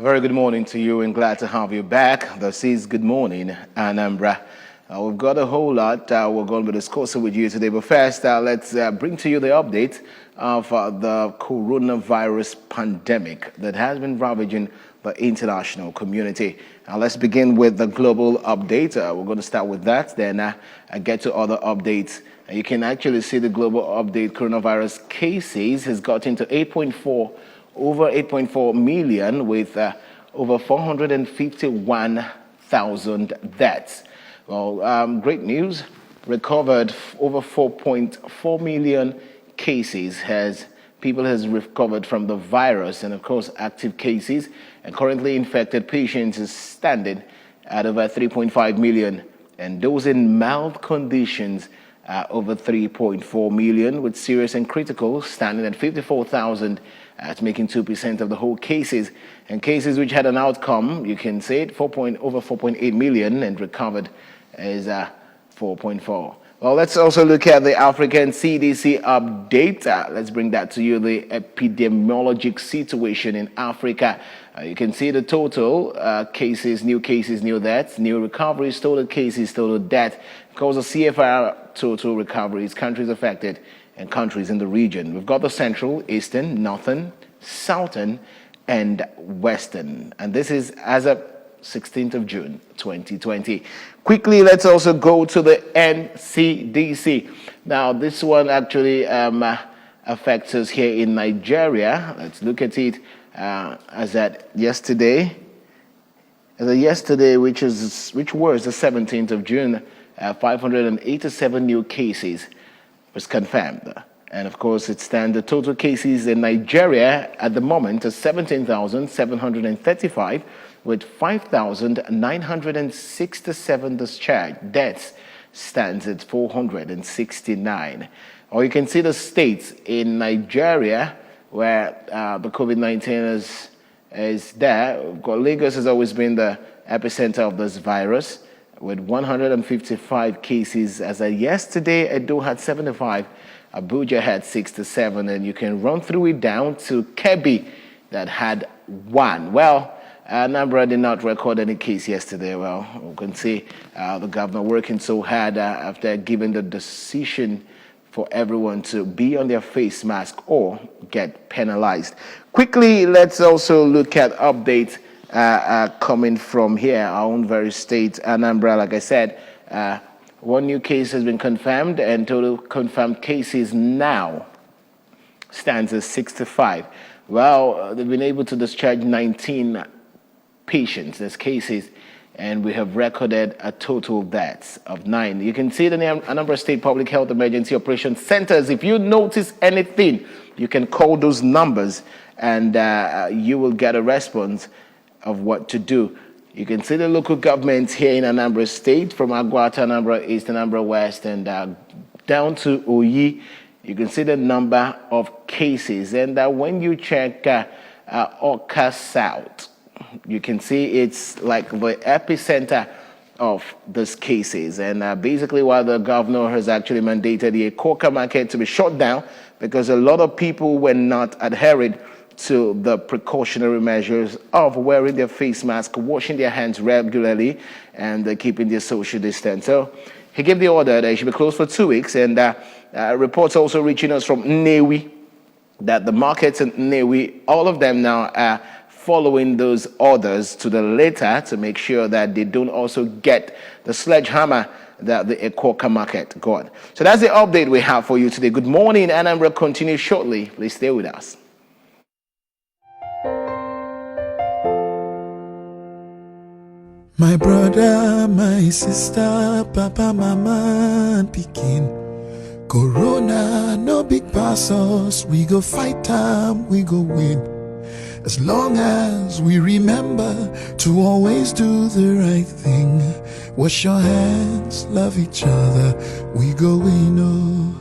A very good morning to you and glad to have you back. This is Good Morning, Anambra. We've got a whole lot we're going to be discussing with you today. But first, let's bring to you the update of the coronavirus pandemic that has been ravaging the international community. Let's begin with the global update. We're going to start with that, then get to other updates. You can actually see the global update. Coronavirus cases has gotten to over 8.4 million with over 451,000 deaths. Well, great news. Recovered over 4.4 million cases people has recovered from the virus, and of course active cases and currently infected patients is standing at over 3.5 million, and those in mild conditions over 3.4 million, with serious and critical standing at 54,000. It's making 2% of the whole cases. And cases which had an outcome, you can say it, over 4.8 million, and recovered is 4.4. Well, let's also look at the African CDC update. Let's bring that to you, the epidemiologic situation in Africa. You can see the total cases, new deaths, new recoveries, total cases, total death. Because the CFR total recoveries, countries affected, and countries in the region. We've got the central, eastern, northern, southern, and western. And this is as of 16th of June, 2020. Quickly, let's also go to the NCDC. Now, this one actually affects us here in Nigeria. Let's look at it as at yesterday. Which was the 17th of June, 587 new cases was confirmed. And of course, it stands the total cases in Nigeria at the moment as 17,735, with 5,967 discharged. Deaths stands at 469. Or you can see the states in Nigeria where the COVID-19 is there. Lagos has always been the epicenter of this virus, with 155 cases as of yesterday. Edo had 75, Abuja had 67, and you can run through it down to Kebbi that had 1. Well, Anambra did not record any case yesterday. Well, we can see the governor working so hard after giving the decision for everyone to be on their face mask or get penalized. Quickly, let's also look at updates coming from here, our own very state, Anambra. Like I said, 1 new case has been confirmed, and total confirmed cases now stands at 65. Well, they've been able to discharge 19 patients as cases, and we have recorded a total deaths of 9. You can see the Anambra State Public Health Emergency Operations Centers. If you notice anything, you can call those numbers, and you will get a response of what to do. You can see the local governments here in Anambra State, from Agwa to Anambra East, Anambra West, and down to Oyi. You can see the number of cases. And when you check Oka South, you can see it's like the epicenter of these cases. And basically, while the governor has actually mandated the Ekoka market to be shut down because a lot of people were not adhering to the precautionary measures of wearing their face mask, washing their hands regularly, and keeping their social distance. So he gave the order that it should be closed for 2 weeks. And reports also reaching us from Nnewi that the markets in Nnewi, all of them now are following those orders to the letter to make sure that they don't also get the sledgehammer that the Ekoka market got. So that's the update we have for you today. Good morning, and we'll continue shortly. Please stay with us. My brother, my sister, papa, mama, and pikin. Corona, no big pass us. We go fight time, we go win. As long as we remember to always do the right thing. Wash your hands, love each other, we go win, oh.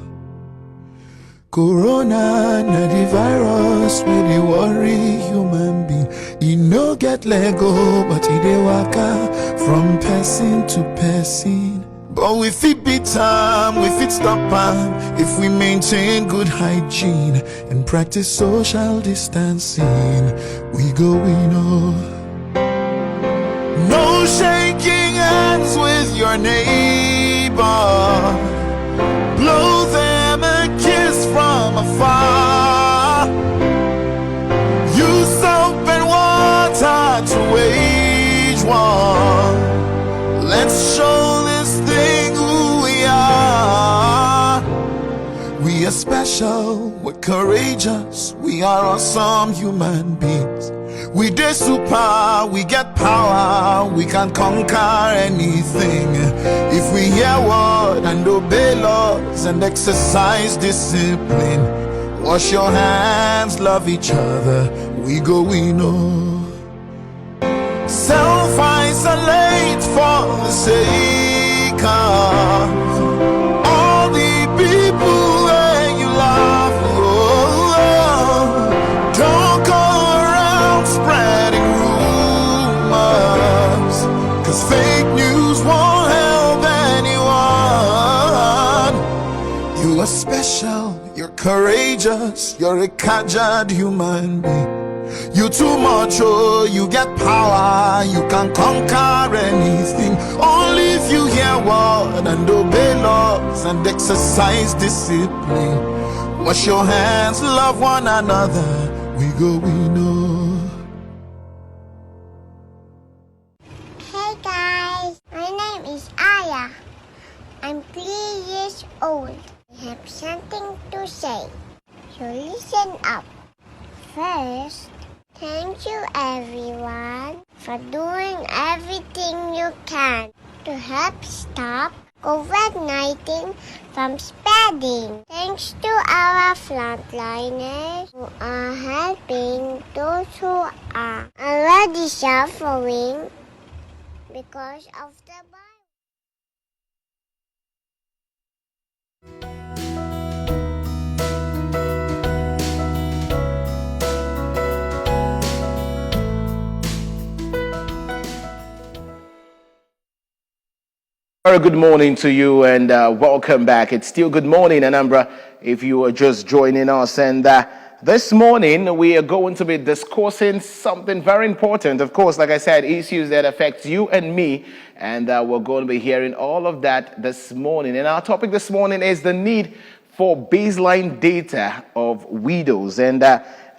Corona, na the virus, we dey worry human being. E no get let go, but e dey waka from person to person. But we fit beat time, we fit stop time if we maintain good hygiene and practice social distancing. We go, we know. No shaking hands with your neighbor. Blow them a kiss from afar. Use soap and water to wage war. Let's show this thing who we are. We are special, we're courageous, we are awesome human beings. We dey super, we get power, we can conquer anything. If we hear word and obey laws and exercise discipline, wash your hands, love each other, we go, we know. Self-isolate for the sake of all the people that you love. Oh, don't go around spreading rumors, 'cause fake news won't help anyone. You are special, you're courageous, you're a caged human being. You too much, oh, you get power, you can conquer anything. Only if you hear word and obey laws and exercise discipline. Wash your hands, love one another, we go, we know. Hey guys, my name is Aya. I'm 3 years old. I have something to say, so listen up. First, thank you everyone for doing everything you can to help stop COVID-19 from spreading. Thanks to our frontliners who are helping those who are already suffering because of the virus. Very good morning to you and welcome back. It's still good morning, Anambra, if you are just joining us. And this morning, we are going to be discussing something very important. Of course, like I said, issues that affect you and me. And we're going to be hearing all of that this morning. And our topic this morning is the need for baseline data of widows. And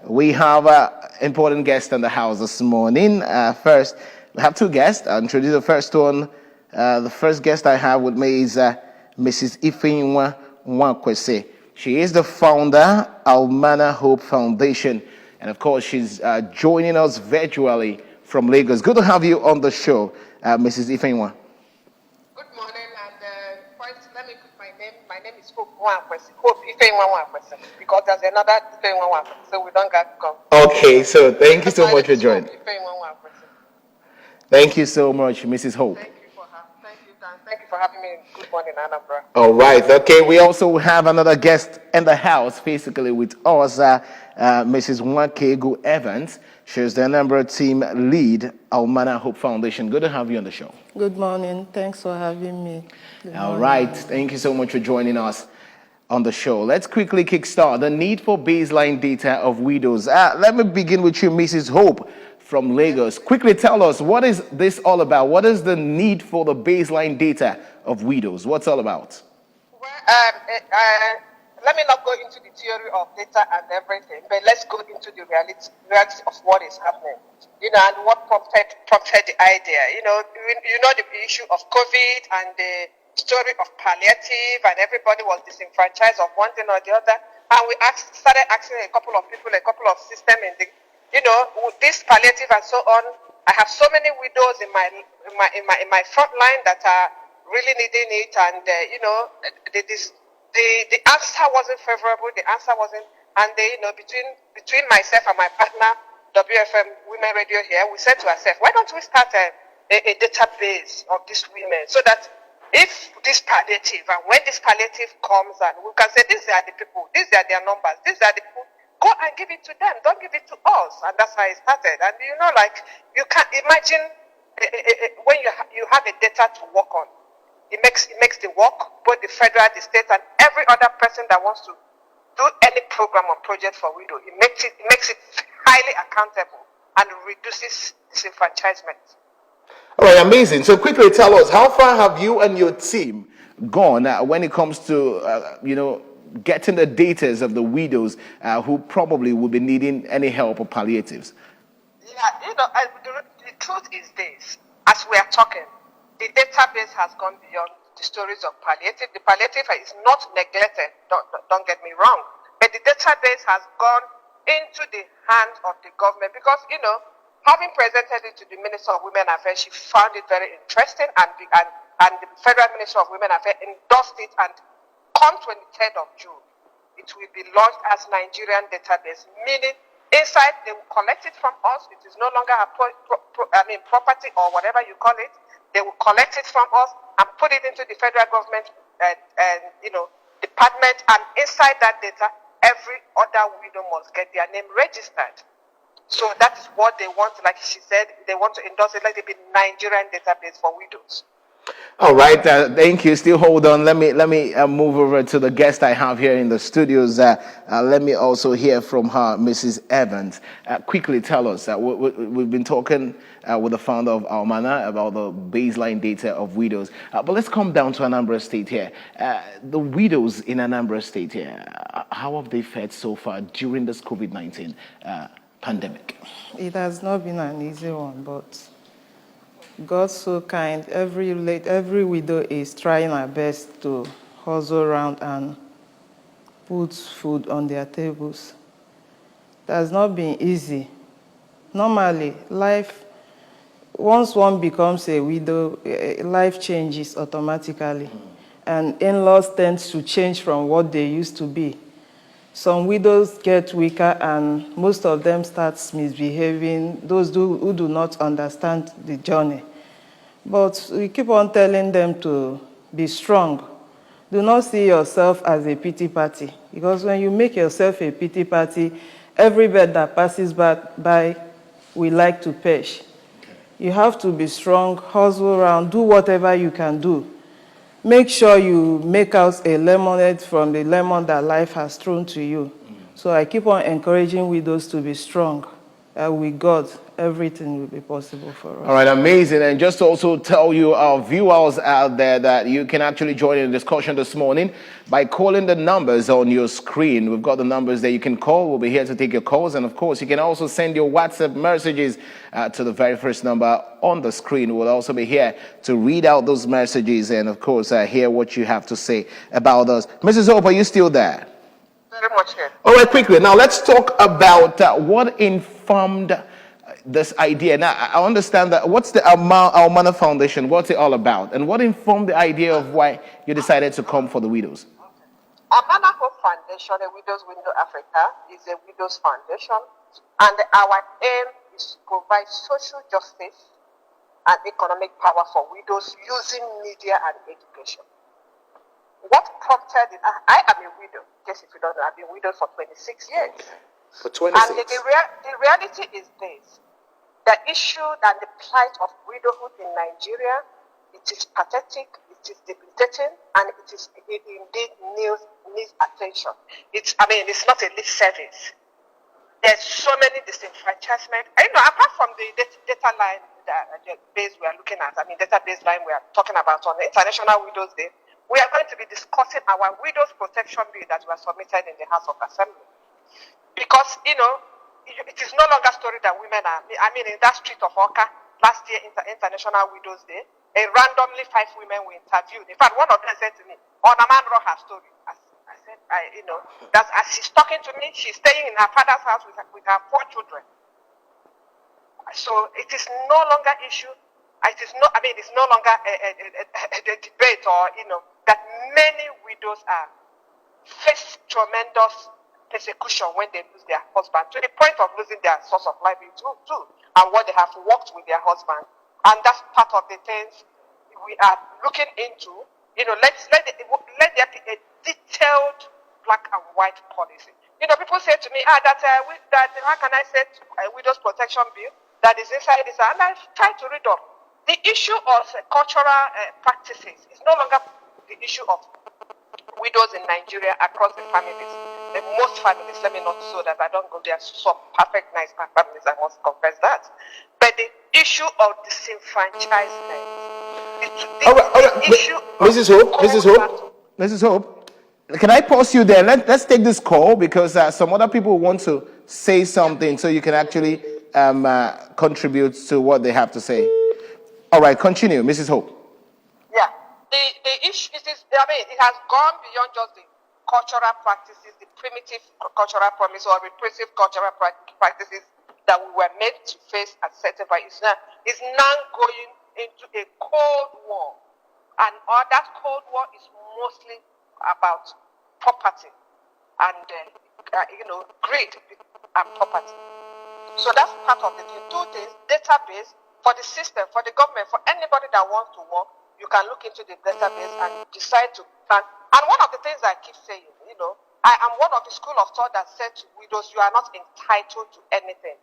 we have an important guest in the house this morning. First, we have two guests. I'll introduce the first one. The first guest I have with me is Mrs. Ifeanyi Nwakwesi. She is the founder, Almanah Hope Foundation. And of course, she's joining us virtually from Lagos. Good to have you on the show, Mrs. Ifeanyi. Good morning, and first, let me put my name. My name is Hope Nwakwesi. Hope Ifeanyi Nwakwesi, because there's another Ifeanyi Nwakwesi, so we don't get come. Okay, so thank you so much for joining. Ifeanyi Nwakwesi. Thank you so much, Mrs. Hope. Thank you for having me. Good morning, Anambra. All right. Okay. We also have another guest in the house, physically with us, Mrs. Nwakegu Evans. She's the Anambra team lead, Almanah Hope Foundation. Good to have you on the show. Good morning. Thanks for having me. All right. Thank you so much for joining us on the show. Let's quickly kickstart the need for baseline data of widows. Let me begin with you, Mrs. Hope from Lagos. Quickly tell us, what is this all about? What is the need for the baseline data of widows? What's all about? Well, let me not go into the theory of data and everything, but let's go into the reality of what is happening. You know, and what prompted the idea. You know the issue of COVID and the story of palliative, and everybody was disenfranchised of one thing or the other. And we started asking a couple of people, a couple of systems in the, this palliative and so on. I have so many widows in my front line that are really needing it, and the answer wasn't favorable. The answer wasn't, and between myself and my partner, WFM Women Radio here, we said to ourselves, why don't we start a database of these women, so that if this palliative, and when this palliative comes, and we can say, these are the people, these are their numbers, these are the people, go and give it to them, don't give it to us. And that's how it started. And you can't imagine when you have a data to work on. it makes the work, both the federal, the state, and every other person that wants to do any program or project for widow. It makes it highly accountable and reduces disenfranchisement. All right, amazing. So quickly tell us, how far have you and your team gone when it comes to, getting the data of the widows who probably will be needing any help or palliatives? Yeah, the truth is this. As we are talking, the database has gone beyond the stories of palliative. The palliative is not neglected, don't get me wrong. But the database has gone into the hands of the government because, having presented it to the Minister of Women Affairs, she found it very interesting and the Federal Minister of Women Affairs endorsed it, and come 23rd of June, it will be launched as Nigerian database, meaning inside they will collect it from us. It is no longer a property or whatever you call it. They will collect it from us and put it into the federal government department, and inside that data, every other widow must get their name registered. So that is what they want. Like she said, they want to endorse it. Let it be Nigerian database for widows. All right, thank you. Still hold on. Let me move over to the guest I have here in the studios. Let me also hear from her, Mrs. Evans. Quickly tell us, we've been talking with the founder of Almanah about the baseline data of widows. But let's come down to Anambra State here. The widows in Anambra State here, how have they fared so far during this COVID-19 pandemic? It has not been an easy one, but God's so kind. Every widow is trying her best to hustle around and put food on their tables. It has not been easy. Normally, life, once one becomes a widow, life changes automatically. And in-laws tend to change from what they used to be. Some widows get weaker and most of them start misbehaving, those who do not understand the journey. But we keep on telling them to be strong. Do not see yourself as a pity party, because when you make yourself a pity party, every bird that passes by will like to perish. You have to be strong, hustle around, do whatever you can do. Make sure you make out a lemonade from the lemon that life has thrown to you. So I keep on encouraging widows to be strong. With God, everything will be possible for us. All right, amazing. And just to also tell you, our viewers out there, that you can actually join in the discussion this morning by calling the numbers on your screen. We've got the numbers that you can call. We'll be here to take your calls. And of course, you can also send your WhatsApp messages to the very first number on the screen. We'll also be here to read out those messages and, of course, hear what you have to say about us. Mrs. Hope, are you still there? Very much here. All right, quickly. Now, let's talk about what informed this idea. Now, I understand that. What's the Almanah Foundation? What's it all about? And what informed the idea of why you decided to come for the widows? Almanah Hope Foundation, a Widows Window Africa, is a widows foundation, and our aim is to provide social justice and economic power for widows using media and education. What prompted it? I am a widow. In case if you don't know, I've been widowed for 26 years. For 26. And the reality is this: the issue and the plight of widowhood in Nigeria, it is pathetic, it is debilitating, and it indeed needs attention. It's not a lip service. There's so many disenfranchisement. Apart from the data line base we are looking at, database line we are talking about on the International Widows Day, we are going to be discussing our Widows Protection Bill that was submitted in the House of Assembly. Because, it is no longer story that women are, in that street of Oka, last year, International Widows Day, randomly 5 women were interviewed. In fact, one of them said to me, man wrote her story. I said, that as she's talking to me, she's staying in her father's house with her 4 children. So it is no longer issue. It's no longer a debate that many widows face tremendous persecution when they lose their husband, to the point of losing their source of livelihood too, and what they have worked with their husband. And that's part of the things we are looking into. Let there be a detailed black and white policy. People say to me, that how can I set a widow's protection bill that is inside this? And I try to read up. The issue of cultural practices is no longer the issue of widows in Nigeria across the families. The most families, let me not so that I don't go there, some perfect nice families, I must confess that. But the issue of disenfranchisement, Mrs. Hope, can I pause you there? Let's take this call because some other people want to say something so you can actually contribute to what they have to say. All right, continue, Mrs. Hope. Yeah, the issue is, it has gone beyond just the cultural practices, the primitive cultural promise or repressive cultural practices that we were made to face at certain point. It's now going into a Cold War. And that Cold War is mostly about property and, greed and property. So that's part of the thing. Two things, database for the system, for the government, for anybody that wants to work, you can look into the database and decide to plan. And one of the things I keep saying, I am one of the school of thought that said to widows, you are not entitled to anything.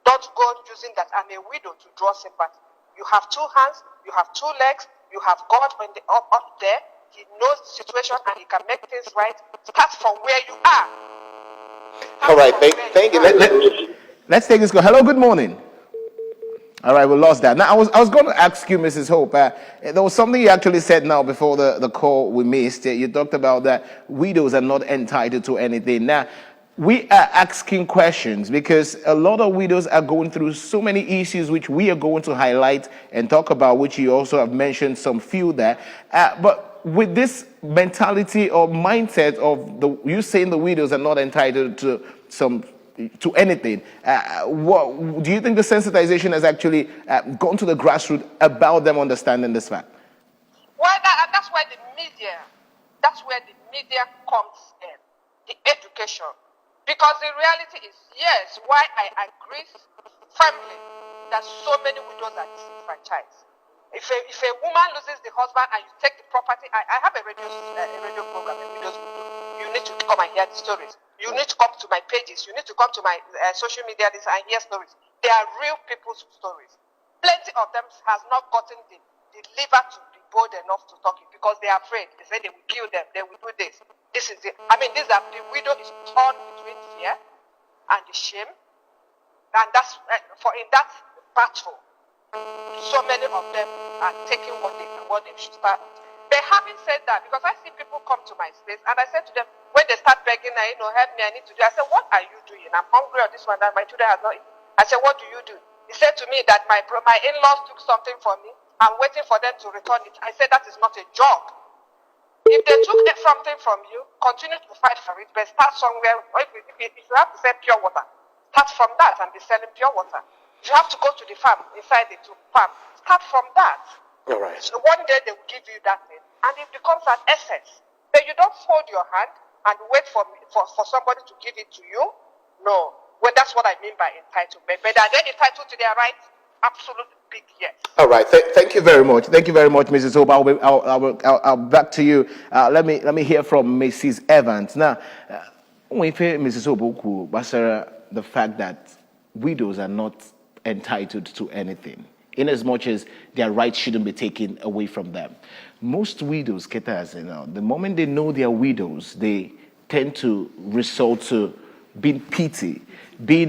Don't go using that I'm a widow to draw sympathy. You have two hands, you have two legs, you have God up there. He knows the situation and he can make things right. Start from where you are. All right, thank you. Let's take this call. Hello, good morning. All right, we lost that. Now, I was going to ask you, Mrs. Hope, there was something you actually said now before the call we missed. You talked about that widows are not entitled to anything. Now, we are asking questions because a lot of widows are going through so many issues which we are going to highlight and talk about, which you also have mentioned some few there. But with this mentality or mindset of you saying the widows are not entitled to anything, what do you think the sensitization has actually gone to the grassroots about them understanding this fact? Well, that's where the media comes in, the education. Because the reality is, yes, why I agree firmly that so many widows are disenfranchised. If a woman loses the husband and you take the property, I have a radio program in widows will do. You need to come and hear the stories. You need to come to my pages. You need to come to my social media and hear stories. They are real people's stories. Plenty of them has not gotten the liver to be bold enough to talk it because they are afraid. They say they will kill them. They will do this. This is it. The widow is torn between fear and the shame. And that's in that battle, so many of them are taking what they should start. But having said that, because I see people come to my space and I said to them, when they start begging, help me, I need to do. I said, what are you doing? I'm hungry on this one that my children have not eaten. I said, what do you do? He said to me that my in-laws took something from me. I'm waiting for them to return it. I said, that is not a job. If they took something from you, continue to fight for it, but start somewhere. If you have to sell pure water, start from that and be selling pure water. If you have to go to the farm, inside the farm, start from that. All right. So one day they will give you that thing, and it becomes an essence. But you don't fold your hand and wait for somebody to give it to you. No. Well, that's what I mean by entitlement. But are they entitled to their rights? Absolutely big yes. All right. Thank you very much. Thank you very much, Mrs. Hope. I'll back to you. Let me hear from Mrs. Evans. Now, when Mrs. Hope, the fact that widows are not entitled to anything, in as much as their rights shouldn't be taken away from them. Most widows, the moment they know they are widows, they tend to resort to being petty, they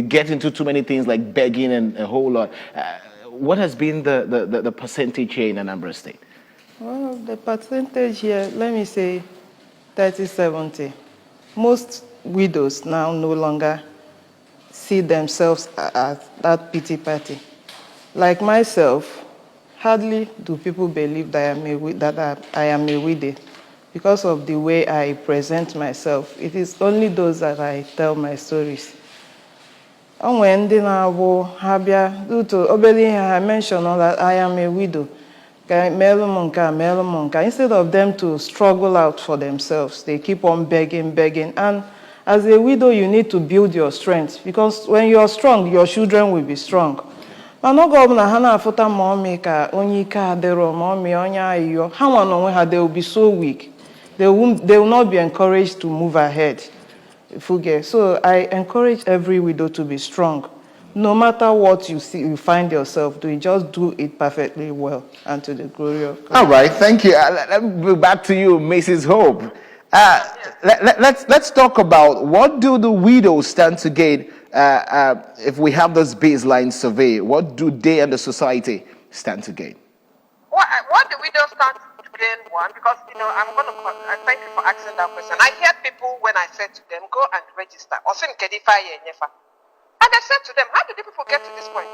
get into too many things like begging and a whole lot. What has been the percentage here in Anambra State? Well, the percentage here, let me say 30-70. Most widows now no longer see themselves as that pity party. Like myself, hardly do people believe that I am a widow because of the way I present myself. It is only those that I tell my stories. And when they now due to obeying I mentioned that I am a widow. Instead of them to struggle out for themselves, they keep on begging. And as a widow, you need to build your strength because when you're strong, your children will be strong. They will be so weak. They will not be encouraged to move ahead. So I encourage every widow to be strong. no matter what you see, you find yourself doing, just do it perfectly well and to the glory of God. All right, thank you. Let me go back to you, Mrs. Hope. Let's talk about what do the widows stand to gain if we have this baseline survey. What do they and the society stand to gain? What the widows stand to gain, one, because, I'm going to, thank you for asking that question. I hear people when I said to them, go and register. And I said to them, how did the people get to this point?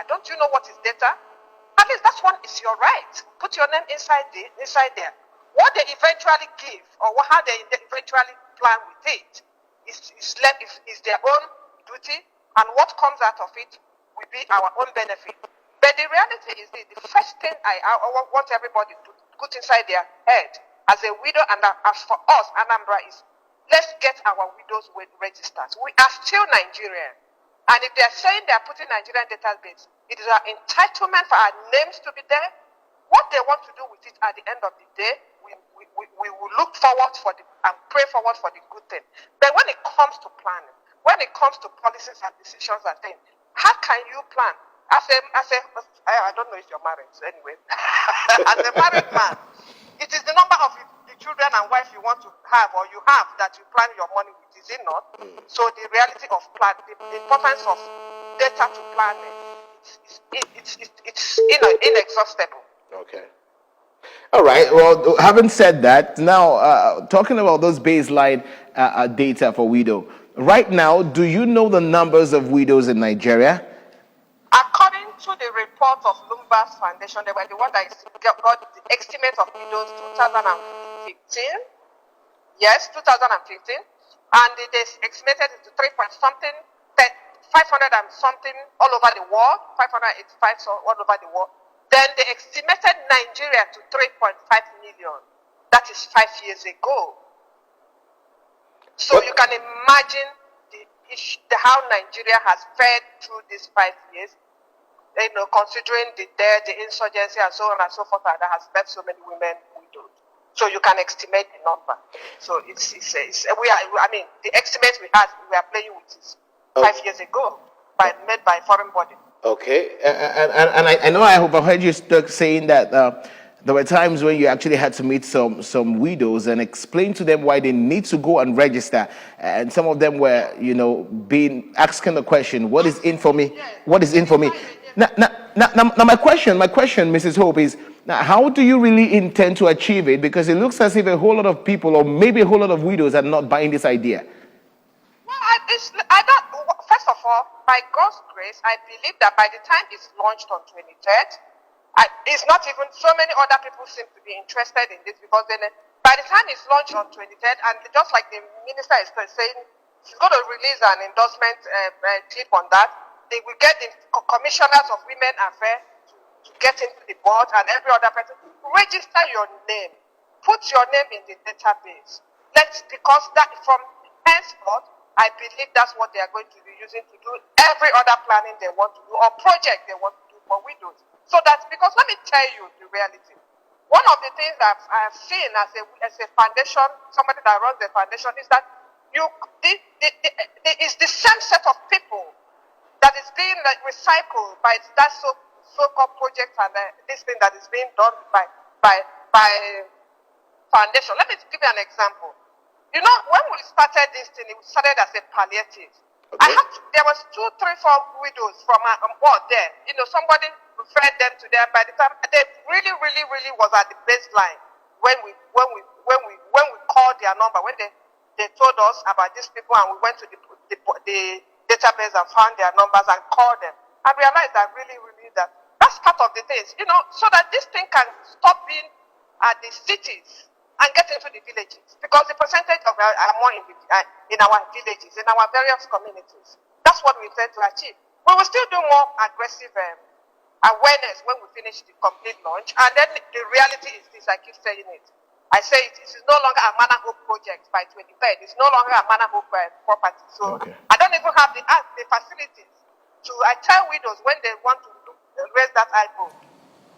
Don't you know what is data? At least that's one is your right. Put your name inside there. What they eventually give or how they eventually plan with it is their own duty, and what comes out of it will be our own benefit. But the reality is the first thing I want everybody to put inside their head as a widow and as for us, Anambra, is let's get our widows registered. We are still Nigerian. And if they're saying they're putting Nigerian database, it is our entitlement for our names to be there. What they want to do with it at the end of the day, we will look forward and pray forward for the good thing. But when it comes to planning, when it comes to policies and decisions and things, how can you plan? I don't know if you're married, so anyway. As a married man, it is the number of the children and wife you want to have or you have that you plan your money with, is it not? So the reality of plan, the importance of data to planning, it's inexhaustible. Okay. All right. Well, having said that, now talking about those baseline data for widow, right now, do you know the numbers of widows in Nigeria? According to the report of Loomba Foundation, they were the one that got the estimate of widows 2015. Yes, 2015. And it is estimated to 3.something, 500 and something all over the world, 585 all over the world. Then they estimated Nigeria to 3.5 million. That is 5 years ago. So you can imagine how Nigeria has fared through these 5 years, considering the death, the insurgency, and so on and so forth, that has left so many women widowed. So you can estimate the number. So the estimate we are playing with is 5 years ago, made by a foreign body. Okay, and I know I have heard you saying that there were times when you actually had to meet some widows and explain to them why they need to go and register, and some of them were, asking the question, "What is in for me? What is in for me?" Now, my question, Mrs. Hope, is now, how do you really intend to achieve it? Because it looks as if a whole lot of people, or maybe a whole lot of widows, are not buying this idea. First of all, by God's grace, I believe that by the time it's launched on 23rd, it's not even so many other people seem to be interested in this, because then by the time it's launched on 23rd, and just like the minister is saying, she's going to release an endorsement clip on that, they will get the commissioners of women affairs to get into the board, and every other person register your name, put your name in the database. Because that from henceforth, I believe that's what they are going to be using to do every other planning they want to do or project they want to do for widows. So that's because, let me tell you the reality. One of the things that I have seen as a foundation, somebody that runs the foundation, is that it's the same set of people that is being recycled by that so-called project and this thing that is being done by foundation. Let me give you an example. When we started this thing, it started as a palliative. Okay. There was 2, 3, 4 widows from board there. Somebody referred them to them. By the time they really, really, really was at the baseline when we called their number, when they told us about these people, and we went to the database and found their numbers and called them, and realized that really, really that's part of the things, so that this thing can stop being at the cities and get into the villages, because the percentage of are more in our villages, in our various communities. That's what we intend to achieve. We will still do more aggressive awareness when we finish the complete launch, and then the reality is this. I keep saying it. I say it is no longer a Almanah Hope project by 23rd. It's no longer a Almanah Hope property. So okay. I don't even have the facilities to. I tell widows when they want to raise that eyebrow,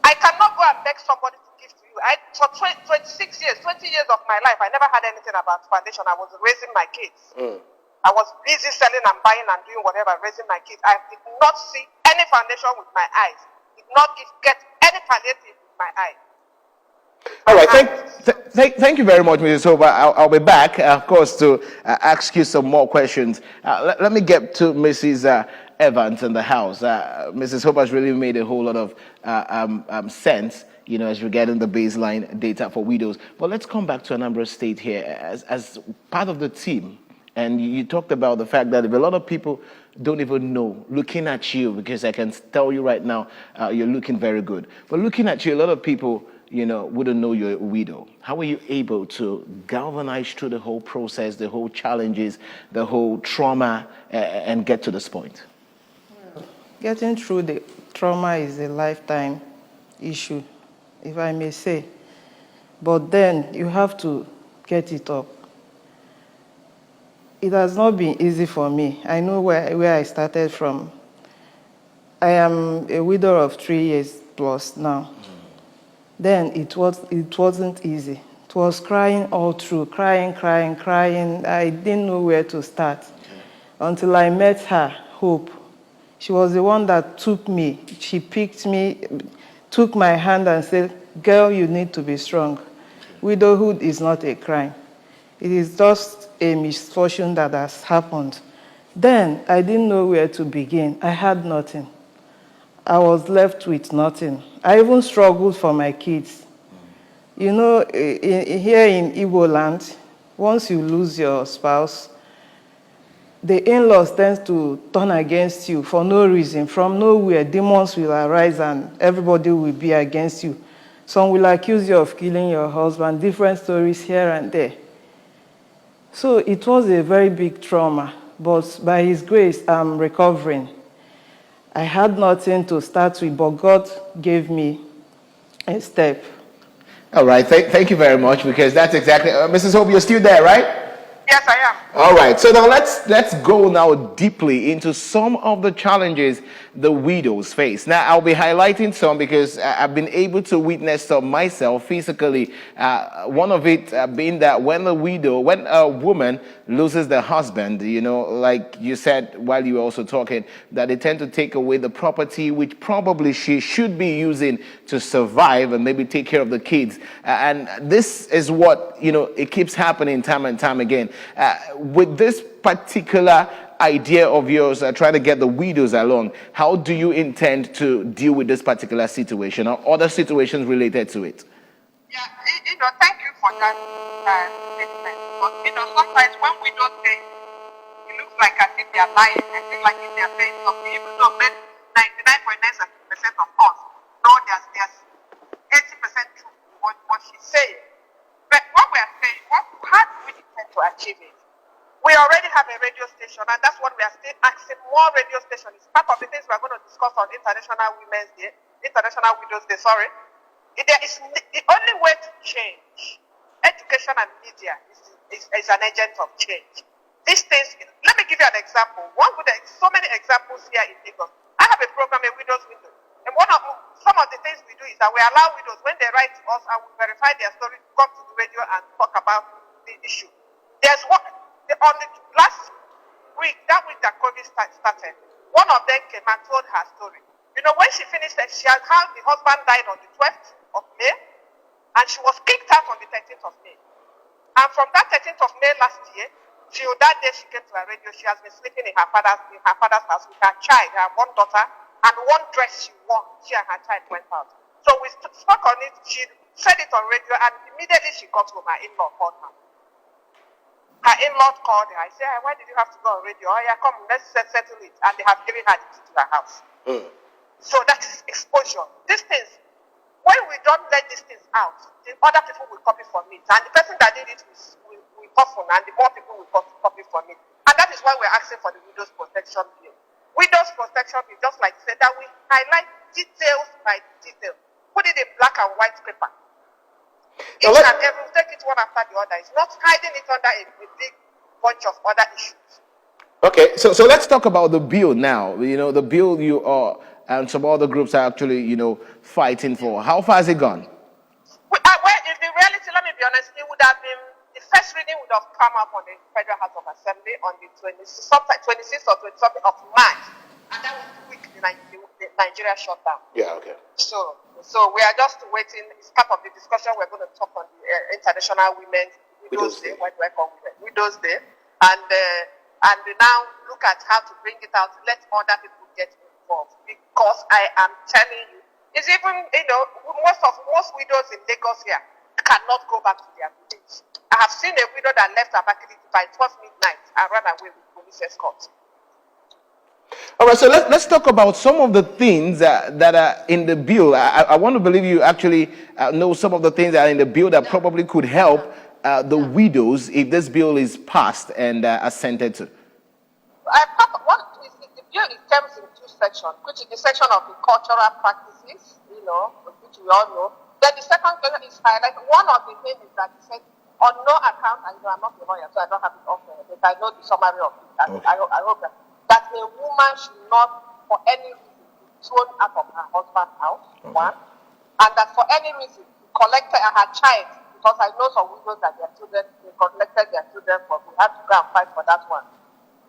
I cannot go and beg somebody to give to you. For 26 years, 20 years of my life, I never had anything about foundation. I was raising my kids. I was busy selling and buying and doing whatever, raising my kids. I did not see any foundation with my eyes. Did not get any palliative with my eye. All right, thank you very much, Mrs. Hope. I'll be back, of course, to ask you some more questions. Let me get to Mrs. Evans in the house. Mrs. Hope has really made a whole lot of sense, as regarding the baseline data for widows. But let's come back to Anambra State here as part of the team. And you talked about the fact that if a lot of people don't even know, looking at you, because I can tell you right now, you're looking very good. But looking at you, a lot of people, wouldn't know you're a widow. How were you able to galvanize through the whole process, the whole challenges, the whole trauma, and get to this point? Getting through the trauma is a lifetime issue, if I may say. But then you have to get it up. It has not been easy for me. I know where I started from. I am a widow of 3 years plus now. Then it wasn't easy. It was crying all through, crying. I didn't know where to start until I met her, Hope. She was the one that took me. She picked me, took my hand and said, "Girl, you need to be strong. Widowhood is not a crime. It is just a misfortune that has happened." Then I didn't know where to begin. I had nothing. I was left with nothing. I even struggled for my kids. Here in Igbo land, once you lose your spouse, the in-laws tend to turn against you for no reason. From nowhere, demons will arise and everybody will be against you. Some will accuse you of killing your husband, different stories here and there. So it was a very big trauma, but by His grace, I'm recovering. I had nothing to start with, but God gave me a step. All right, thank you very much, because that's exactly, Mrs. Hope, you're still there, right? Yes, I am. All right, so now let's go now deeply into some of the challenges the widows face. Now, I'll be highlighting some because I've been able to witness some myself physically. One of it being that when a woman loses their husband, like you said while you were also talking, that they tend to take away the property which probably she should be using to survive and maybe take care of the kids. And this is what, it keeps happening time and time again. With this particular idea of yours, trying to get the widows along, how do you intend to deal with this particular situation or other situations related to it? Yeah, thank you for that statement. But, sometimes when we don't say, it looks like as if they are lying. I feel like if they are saying something, even though 99.9% of us know there's 80% truth in what she's saying. But what we are saying, how do we intend to achieve it? We already have a radio station, and that's what we are still asking more radio stations. It's part of the things we are going to discuss on International Women's Day, International Widows Day, sorry. There is the only way to change. Education and media is an agent of change. These things, let me give you an example. So many examples here in Lagos. I have a program, a widow's window. And some of the things we do is that we allow widows, when they write to us and we verify their story, to come to the radio and talk about the issue. There's one. On the last week, that week that COVID started, one of them came and told her story. When she finished, she had how the husband died on the 12th of May, and she was kicked out on the 13th of May. And from that 13th of May last year, till that day she came to her radio, she has been sleeping in her father's house with her child, her one daughter, and one dress she wore. She and her child went out. So we spoke on it. She said it on radio, and immediately she got home. Her in-law called her. Her in-law called her. I said, "Why did you have to go on radio? Oh, yeah, come, let's settle it." And they have given her the key to her house. So that is exposure. These things, when we don't let these things out, the other people will copy from it. And the person that did it will often, and the more people will copy from it. And that is why we're asking for the Widows Protection Bill. Widows Protection Bill, just like said, that we highlight details by detail. Put it in black and white paper. Each and every, take it one after the other. It's not hiding it under a big bunch of other issues. Okay, so let's talk about the bill now. The bill you are and some other groups are actually, fighting for. How far has it gone? Well, in the reality, let me be honest, it would have been the first first reading would have come up on the Federal House of Assembly on the 26th or 27th of March, and that was the week the Nigeria shut down. Yeah, okay. So we are just waiting. It's part of the discussion we're going to talk on the International Widows Day. What do I call it? Widows Day, and now look at how to bring it out. Let other people get involved, because I am telling you, it's even most widows in Lagos here cannot go back to their village. I have seen a widow that left Abakaliki by 12 midnight and ran away with police escort. All right, so let's talk about some of the things that are in the bill. I want to believe you actually know some of the things that are in the bill that probably could help the widows if this bill is passed and assented to. The bill is terms in two sections, which is the section of the cultural practices, which we all know. Then the second section is highlighted. One of the things is that it said, on no account, and I'm not a lawyer, so I don't have it off there, but I know the summary of it. Okay. I hope that a woman should not, for any reason, be thrown out of her husband's house, one, and that for any reason, collected her child, because I know some widows that their children, they collected their children, but we have to go and fight for that one.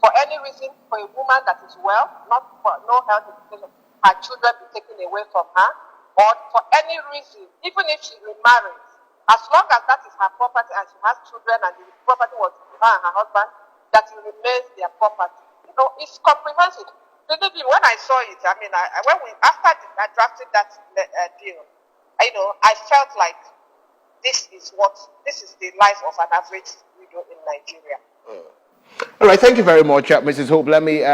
For any reason, for a woman that is well, not for no health implication, her children be taken away from her, or for any reason, even if she remarries, as long as that is her property and she has children and the property was her and her husband, that it remains their property. It's comprehensive. Believe me, when I saw it, I drafted that deal, I felt like this is the life of an average widow in Nigeria. All right, thank you very much, Mrs. Hope. Let me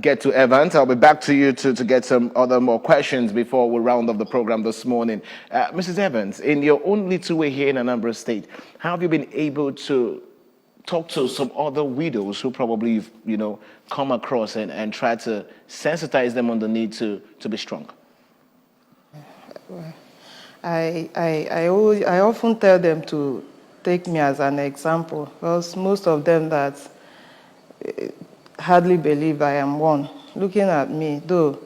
get to Evans. I'll be back to you to get some more questions before we round up the program this morning. Mrs. Evans, in your own little way here in Anambra State, how have you been able to talk to some other widows who probably you've come across and try to sensitize them on the need to be strong? I often tell them to take me as an example, because most of them that hardly believe I am one. Looking at me, though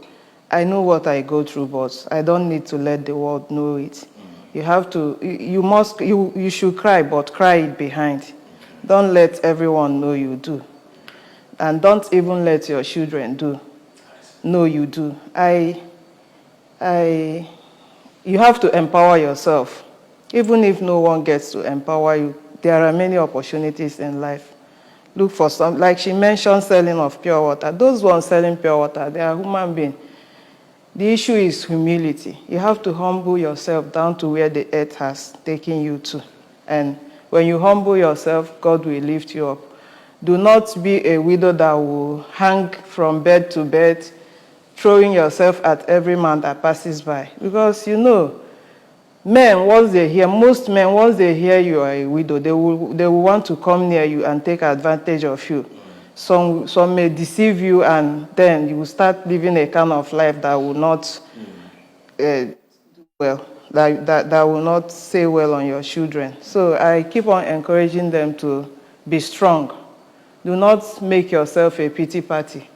I know what I go through, but I don't need to let the world know it. You have to, you should cry, but cry it behind. Don't let everyone know you do. And don't even let your children know you do. You have to empower yourself. Even if no one gets to empower you, there are many opportunities in life. Look for some, like she mentioned, selling of pure water. Those ones selling pure water, they are human beings. The issue is humility. You have to humble yourself down to where the earth has taken you to. And when you humble yourself, God will lift you up. Do not be a widow that will hang from bed to bed, throwing yourself at every man that passes by. Because most men, once they hear you are a widow, they will want to come near you and take advantage of you. Some may deceive you, and then you will start living a kind of life that will not do well, that will not say well on your children. So I keep on encouraging them to be strong. Do not make yourself a pity party.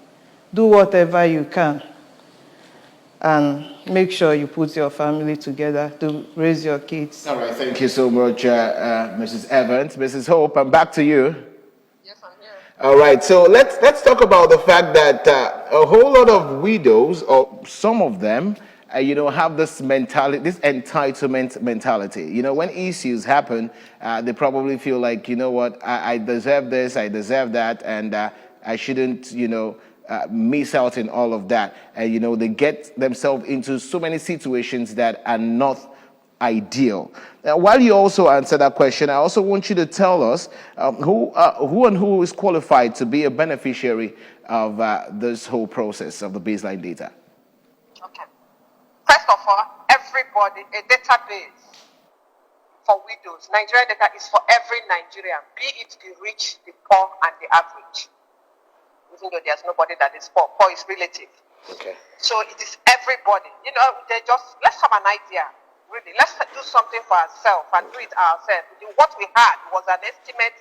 Do whatever you can, and make sure you put your family together to raise your kids. All right, thank you so much, Mrs. Evans. Mrs. Hope, I'm back to you. Yes, I'm here. All right, so let's talk about the fact that a whole lot of widows, or some of them, have this mentality, this entitlement mentality. When issues happen, they probably feel like, I deserve this, I deserve that, and I shouldn't, miss out in all of that. And, they get themselves into so many situations that are not ideal. Now, while you also answer that question, I also want you to tell us who is qualified to be a beneficiary of this whole process of the baseline data. Okay. First of all, everybody, a database for widows. Nigerian data is for every Nigerian, be it the rich, the poor, and the average. Even though there's nobody that is poor. Poor is relative. Okay. So it is everybody. Let's have an idea. Really, let's do something for ourselves and do it ourselves. What we had was an estimate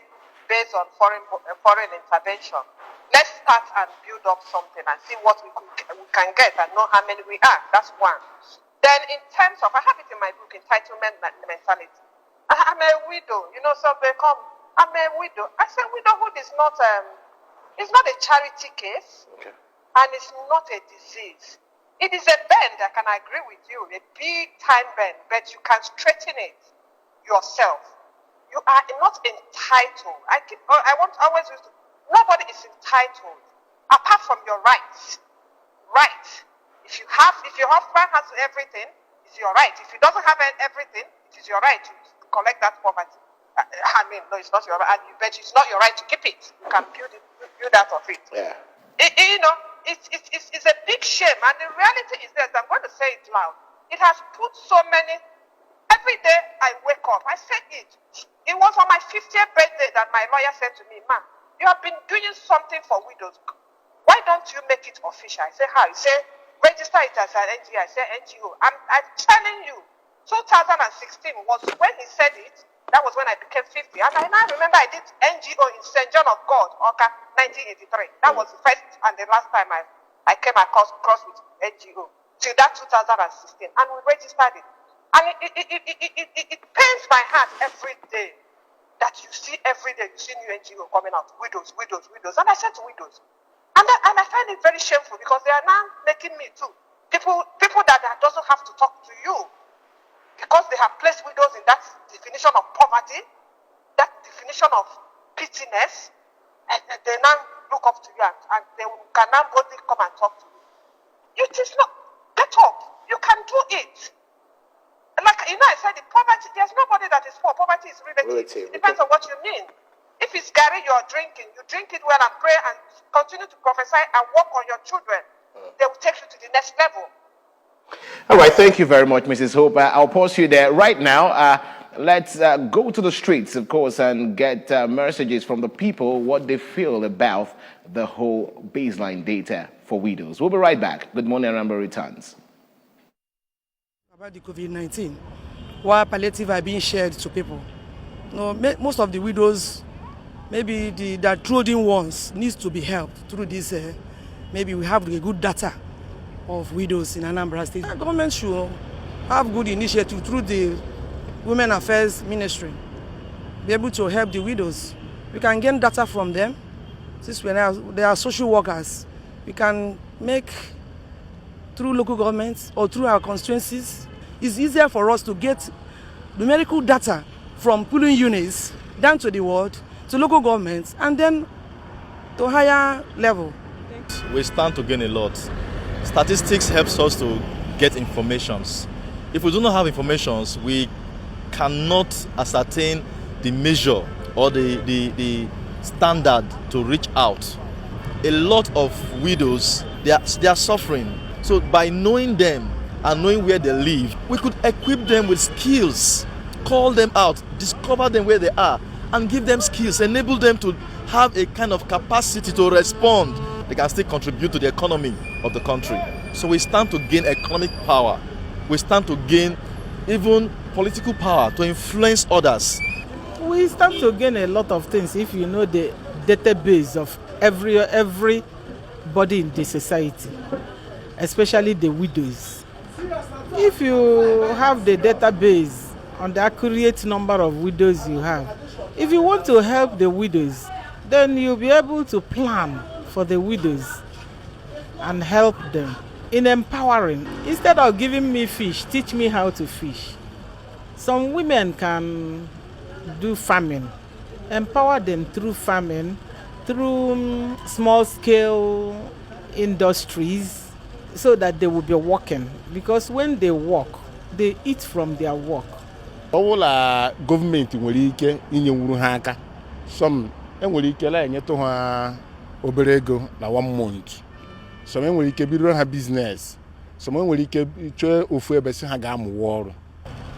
based on foreign intervention. Let's start and build up something and see what we can get and know how many we are. That's one. Then in terms of, I have it in my book, entitlement mentality. I'm a widow, so they come. I'm a widow. I said widowhood is not it's not a charity case, and it's not a disease. It is a bend, I can agree with you, a big time bend, but you can straighten it yourself. You are not entitled. I want always use nobody is entitled apart from your rights. Right. If your husband has everything, it's your right. If he doesn't have everything, it is your right to collect that poverty. No, it's not your right. But it's not your right to keep it. You can build out of it. Yeah. It's a big shame. And the reality is that I'm going to say it loud. It has put so many. Every day I wake up, I say it. It was on my 50th birthday that my lawyer said to me, "Ma'am, you have been doing something for widows. Why don't you make it official?" I say, "How?" He said, "Register it as an NGO." I say, "NGO." I'm telling you, 2016 was when he said it. That was when I became 50. And I now remember I did NGO in St. John of God, Oka, 1983. That was the first and the last time I came across with NGO. Till that 2016. And we registered it. And it pains my heart every day that you see new NGO coming out. Widows. And I said to widows, and I find it very shameful because they are now making me too. People that doesn't have to talk to you because they have placed widows in that definition of poverty, that definition of pittiness, and they now look up to you and they can now boldly come and talk to you. It is not, get up. You can do it. Like, I said, the poverty, there's nobody that is poor. Poverty is relative. It depends on what you mean. If it's Gary you're drinking, you drink it well and pray and continue to prophesy and work on your children. They will take you to the next level. All right, thank you very much, Mrs. Hope. I'll pause you there. Right now, let's go to the streets, of course, and get messages from the people, what they feel about the whole baseline data for widows. We'll be right back. Good morning, Rambo returns. About the COVID-19, while palliative are being shared to people. Most of the widows, maybe the downtrodden ones, needs to be helped through this. Maybe we have a good data of widows in Anambra State. The government should have good initiative through the Women Affairs Ministry, be able to help the widows. We can gain data from them. Since they are social workers, we can make through local governments or through our constituencies. It's easier for us to get numerical data from polling units down to the ward, to local governments, and then to higher level. We stand to gain a lot. Statistics helps us to get informations. If we do not have informations, we cannot ascertain the measure or the standard to reach out. A lot of widows, they are suffering. So by knowing them and knowing where they live, we could equip them with skills, call them out, discover them where they are, and give them skills, enable them to have a kind of capacity to respond. They can still contribute to the economy of the country. So we stand to gain economic power. We stand to gain even political power to influence others. We stand to gain a lot of things if you know the database of everybody in the society, especially the widows. If you have the database on the accurate number of widows you have, if you want to help the widows, then you'll be able to plan for the widows and help them in empowering. Instead of giving me fish, teach me how to fish. Some women can do farming, empower them through farming, through small-scale industries, so that they will be working. Because when they work, they eat from their work. All government nwere ike inye ha aka. Some enwere ike la enyeto ha obere ego na 1 month. Some enwere ike biro ha business. Some enwere ike chọọ ofu ebe si ha ga-amụ ọrụ.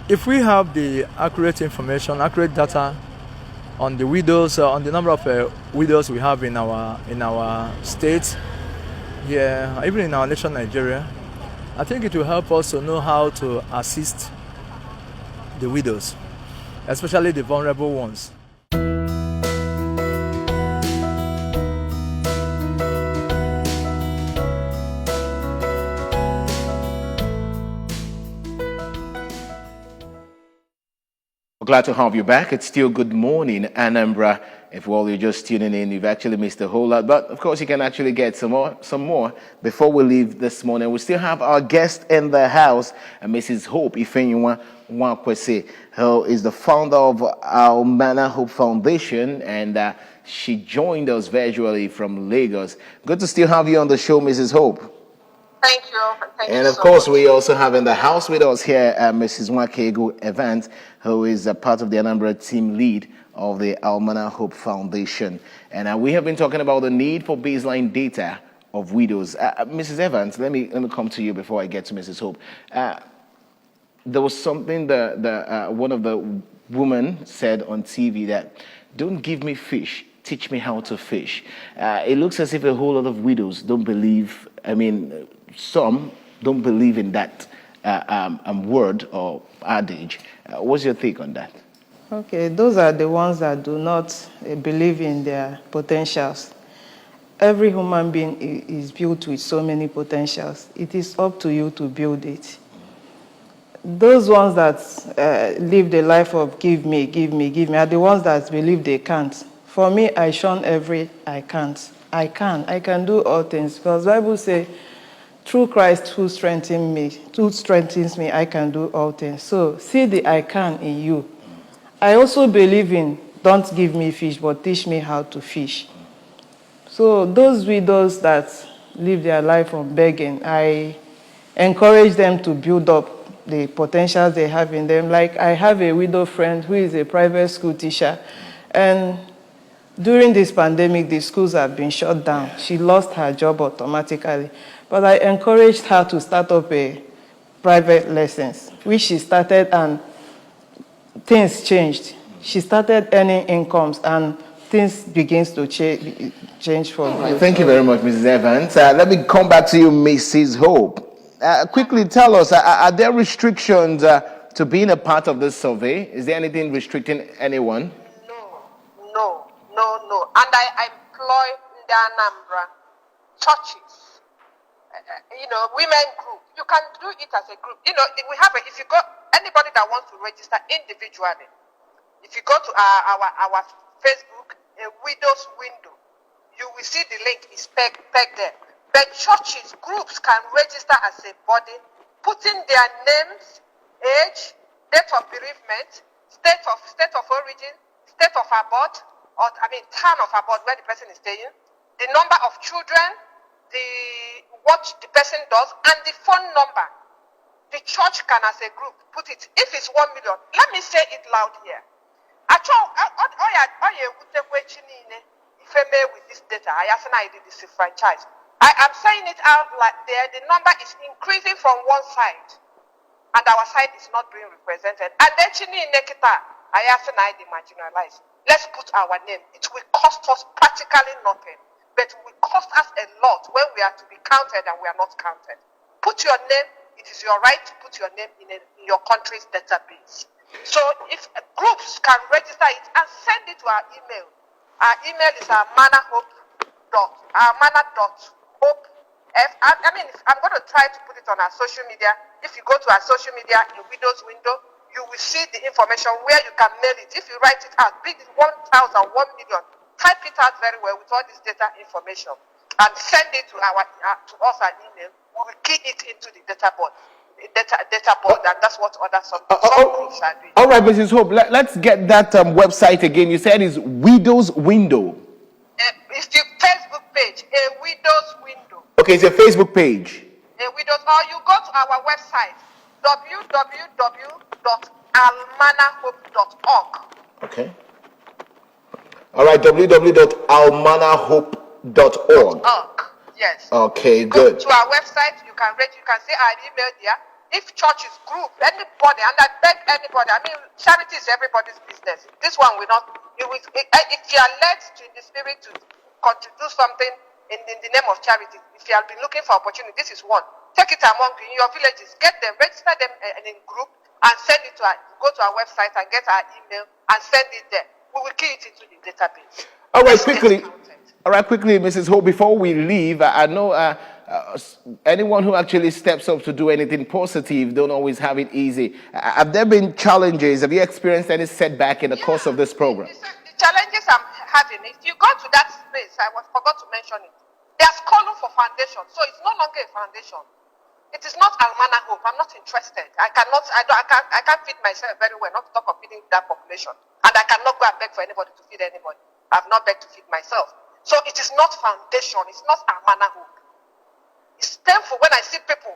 If we have the accurate information, accurate data on the widows, on the number of widows we have in our state, here, even in our nation, Nigeria, I think it will help us to know how to assist the widows, especially the vulnerable ones. Glad to have you back. It's still Good Morning, Anambra. If while you're just tuning in, you've actually missed a whole lot. But of course, you can actually get some more before we leave this morning. We still have our guest in the house, Mrs. Hope Ifenywa Nwakwesi, who is the founder of Almanah Hope Foundation, and she joined us virtually from Lagos. Good to still have you on the show, Mrs. Hope. Thank you. Thank and you of so course, much. we also have in the house with us here Mrs. Nwakegu Evans, who is a part of the Anambra team lead of the Almanah Hope Foundation. And we have been talking about the need for baseline data of widows. Mrs. Evans, let me come to you before I get to Mrs. Hope. There was something one of the women said on TV that, "Don't give me fish, teach me how to fish." It looks as if a whole lot of widows don't believe, some don't believe in that word or adage. What's your take on that? Okay, those are the ones that do not believe in their potentials. Every human being is built with so many potentials. It is up to you to build it. Those ones that live the life of give me, are the ones that believe they can't. For me, I shun every I can't. I can do all things. Because the Bible says, through Christ who strengthens me, I can do all things. So see the I can in you. I also believe in don't give me fish, but teach me how to fish. So those widows that live their life on begging, I encourage them to build up the potentials they have in them. Like I have a widow friend who is a private school teacher, and during this pandemic, the schools have been shut down. She lost her job automatically. But I encouraged her to start up a private lessons, which she started, and things changed. She started earning incomes, and things begins to change for good. Thank you very much, Mrs. Evans. Let me come back to you, Mrs. Hope. Quickly tell us, are there restrictions to being a part of this survey? Is there anything restricting anyone? No. And I employ the Anambra churches, women group. You can do it as a group. If you go, anybody that wants to register individually, if you go to our Facebook, a widow's window, you will see the link is pegged there. But churches, groups can register as a body, putting their names, age, date of bereavement, state of origin, state of abode, town of abode where the person is staying, the number of children, what the person does, and the phone number. The church can, as a group, put it. If it's 1 million, let me say it loud here. With this data, I did disenfranchise. I am saying it out like there. The number is increasing from one side, and our side is not being represented. And then the marginalized. Let's put our name. It will cost us practically nothing, but it will cost us a lot when we are to be counted and we are not counted. Put your name. It is your right to put your name in your country's database. So if groups can register it and send it to our email. Our email is almanahhope.hope. I'm going to try to put it on our social media. If you go to our social media in Widow's window, you will see the information where you can mail it. If you write it out, big 1,000, 1 million, type it out very well with all this data information and send it to us an email. We will key it into the data board. And that's what some groups are doing. All right, Mrs. Hope, let's get that website again. You said it's Widow's Window. It's the Facebook page, A Widow's Window. Okay, it's a Facebook page. A Widow's, or you go to our website, www.almanahhope.org. Okay. All right, www.almanahhope.org. Yes. Okay, go good. to our website, you can see our email there. If churches, group, anybody, and I beg anybody, charity is everybody's business. This one will not, if you are led in the spirit to contribute something in the name of charity, if you have been looking for opportunity, this is one. Take it among in your villages, get them, register them in group, and send it go to our website and get our email and send it there. We will key it into the database. All right, quickly, Mrs. Hope, before we leave, I know anyone who actually steps up to do anything positive don't always have it easy. Have there been challenges? Have you experienced any setback in the course of this program? The challenges I'm having, if you go to that space, forgot to mention it. There's calling for foundation, so it's no longer a foundation. It is not Almanah Hope. I'm not interested. I can't feed myself very well, not to talk of feeding that population. And I cannot go and beg for anybody to feed anybody. I've not begged to feed myself. So it is not foundation. It's not Almanah Hope. It's painful when I see people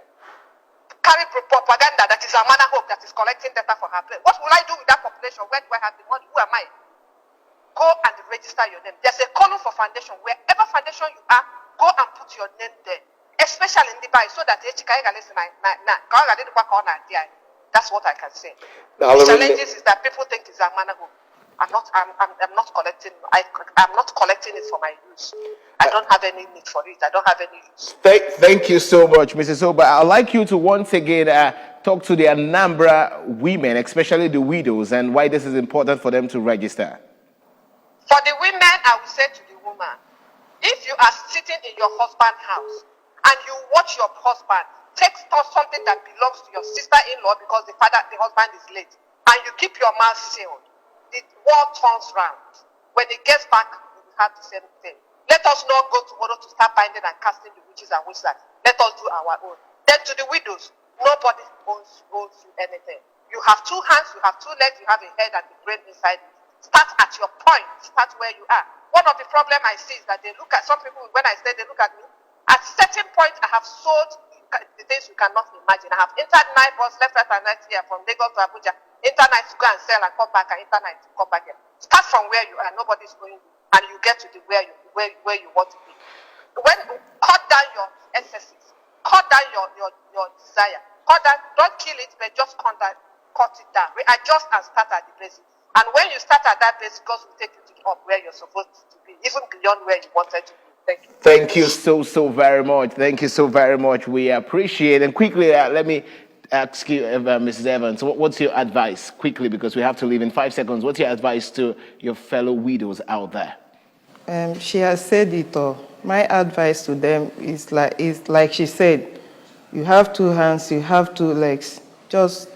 carry propaganda that is Almanah Hope that is collecting data for her place. What will I do with that population? Where do I have the money? Who am I? Go and register your name. There's a column for foundation. Wherever foundation you are, go and put your name there. Especially in Dubai, so that that's what I can say. The challenges is that people think it's Almanah Hope. I'm not collecting. I'm not collecting it for my use. I don't have any need for it. I don't have any use. Thank you so much, Mrs. Oba. I'd like you to once again talk to the Anambra women, especially the widows, and why this is important for them to register. For the women, I will say to the woman, if you are sitting in your husband's house and you watch your husband take something that belongs to your sister-in-law because the husband is late, and you keep your mouth sealed, the world turns round. When it gets back, we will have the same thing. Let us not go tomorrow to start binding and casting the witches and wizards. Let us do our own. Then to the widows, nobody owes you anything. You have two hands, you have two legs, you have a head and a brain inside you. Start at your point. Start where you are. One of the problems I see is that they look at some people, when I say they look at me, at certain point I have sold the things you cannot imagine. I have entered 9 bus left, right, and right here from Lagos to Abuja. Internet to go and sell and come back, and internet to come back here. Start from where you are. Nobody's going, and you get to the where you want to be. When cut down your excesses, cut down your desire, cut down. Don't kill it, but just cut it down. Readjust and start at the basics. And when you start at that base, God will take you to up where you're supposed to be, even beyond where you wanted to be. Thank you. Thank you so very much. Thank you so very much. We appreciate it. And quickly, let me ask you, Mrs. Evans, what's your advice? Quickly, because we have to leave in 5 seconds. What's your advice to your fellow widows out there? She has said it all. My advice to them is like she said, you have 2 hands, you have 2 legs. Just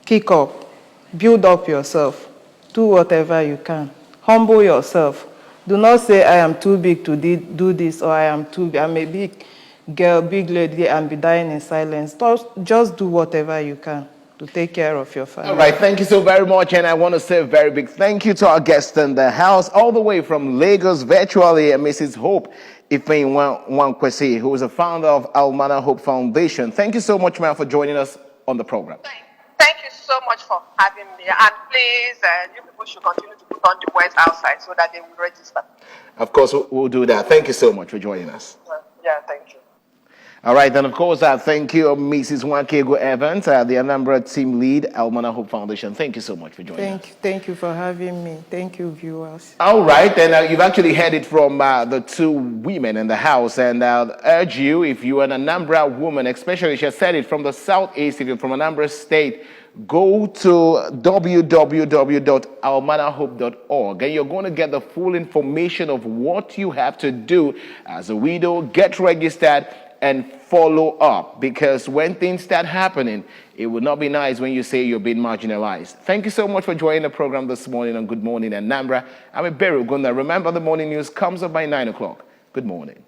kick up, build up yourself, do whatever you can. Humble yourself. Do not say, I am too big to do this, or I'm a big girl, big lady, and be dying in silence. Just do whatever you can to take care of your family. All right, thank you so very much. And I want to say a very big thank you to our guest in the house, all the way from Lagos, virtually, Mrs. Hope Ifeanyi, who is a founder of Almanah Hope Foundation. Thank you so much, ma'am, for joining us on the program. Thank you so much for having me. And please, you people should continue to put on the words outside so that they will register. Of course, we'll do that. Thank you so much for joining us. Yeah, thank you. All right, then, of course, thank you, Mrs. Nwankego Evans, the Anambra team lead, Almanah Hope Foundation. Thank you so much for joining us. Thank you for having me. Thank you, viewers. All right, then you've actually heard it from the 2 women in the house, and I'll urge you, if you're an Anambra woman, especially she said it from the southeast, if you're from Anambra State, go to www.almanahhope.org, and you're going to get the full information of what you have to do as a widow. Get registered and follow up, because when things start happening, it would not be nice when you say you're being marginalized. Thank you so much for joining the program this morning on Good Morning Anambra. I'm Iberu Gunda. Remember, the morning news comes up by 9 o'clock. Good morning.